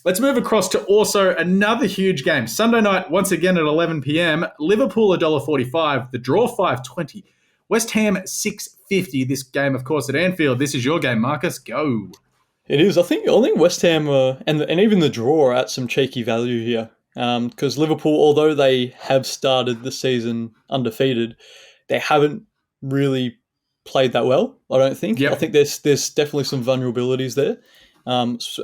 Let's move across to also another huge game. Sunday night, once again at 11 p.m. Liverpool $1.45, the draw $5.20. West Ham $6.50. This game, of course, at Anfield. This is your game, Marcus. Go. It is. I think West Ham and even the draw are at some cheeky value here. Because Liverpool, although they have started the season undefeated, they haven't really played that well, I don't think. Yep. I think there's definitely some vulnerabilities there,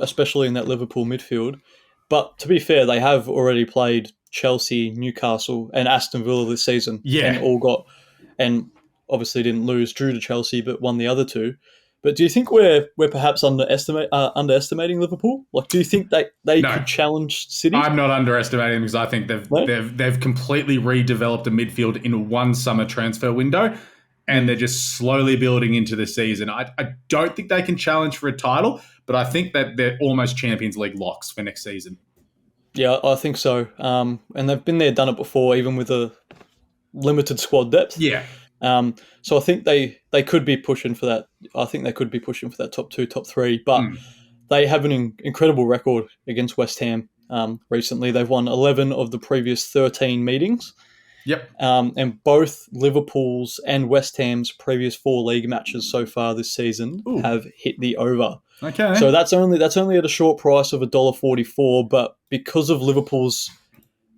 especially in that Liverpool midfield. But to be fair, they have already played Chelsea, Newcastle, and Aston Villa this season. Yeah. And obviously didn't lose, drew to Chelsea, but won the other two. But do you think we're perhaps underestimating Liverpool? Like, do you think they could challenge City? I'm not underestimating them because I think they've completely redeveloped a midfield in one summer transfer window, and they're just slowly building into the season. I don't think they can challenge for a title, but I think that they're almost Champions League locks for next season. Yeah, I think so. And they've been there, done it before, even with a limited squad depth. Yeah. So I think they could be pushing for that. I think they could be pushing for that top 2, top 3. But they have an incredible record against West Ham recently. They've won 11 of the previous 13 meetings. Yep. And both Liverpool's and West Ham's previous 4 league matches so far this season have hit the over. Okay. So that's only at a short price of $1.44, but because of Liverpool's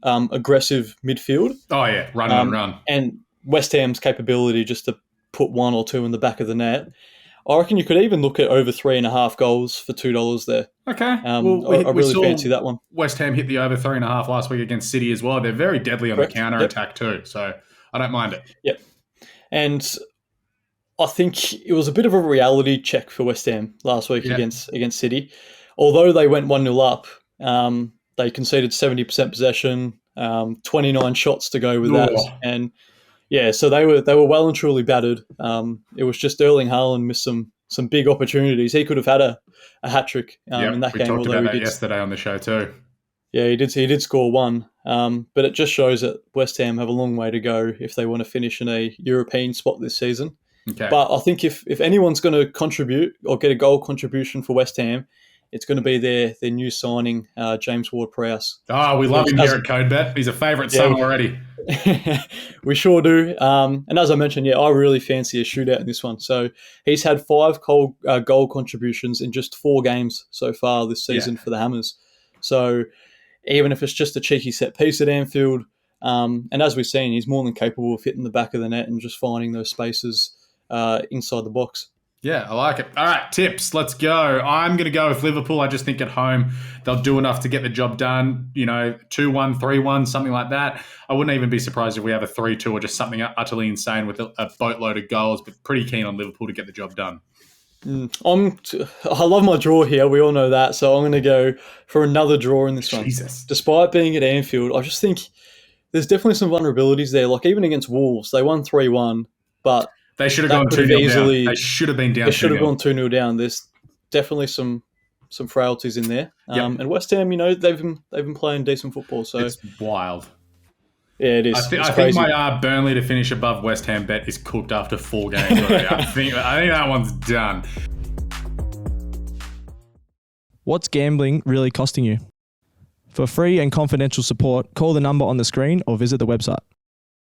aggressive midfield. Oh yeah, run. And West Ham's capability just to put 1 or 2 in the back of the net, I reckon you could even look at over 3.5 goals for $2 there. Okay. I really fancy that one. West Ham hit the over 3.5 last week against City as well. They're very deadly on the counter-attack too, so I don't mind it. Yep. And I think it was a bit of a reality check for West Ham last week against City. Although they went 1-0 up, they conceded 70% possession, 29 shots to go with that. And yeah, so they were well and truly battered. It was just Erling Haaland missed some big opportunities. He could have had a hat-trick in that game. We talked about that yesterday on the show too. Yeah, he did score 1. But it just shows that West Ham have a long way to go if they want to finish in a European spot this season. Okay. But I think if anyone's going to contribute or get a goal contribution for West Ham, it's going to be their new signing, James Ward-Prowse. Oh, we love him here at CodeBet. He's a favourite son already. We sure do. And as I mentioned, I really fancy a shootout in this one. So he's had 5 goal contributions in just 4 games so far this season for the Hammers. So even if it's just a cheeky set piece at Anfield, and as we've seen, he's more than capable of hitting the back of the net and just finding those spaces inside the box. Yeah, I like it. All right, tips. Let's go. I'm going to go with Liverpool. I just think at home they'll do enough to get the job done. 2-1, 3-1, something like that. I wouldn't even be surprised if we have a 3-2 or just something utterly insane with a boatload of goals, but pretty keen on Liverpool to get the job done. I love my draw here. We all know that. So I'm going to go for another draw in this one. Despite being at Anfield, I just think there's definitely some vulnerabilities there. Like even against Wolves, they won 3-1, but they should have gone 2-0 down. They should have been down 2-0. They should have gone 2-0 down. There's definitely some frailties in there. And West Ham, they've been playing decent football. So it's wild. Yeah, it is. I think my Burnley to finish above West Ham bet is cooked after 4 games already. I think that one's done. What's gambling really costing you? For free and confidential support, call the number on the screen or visit the website.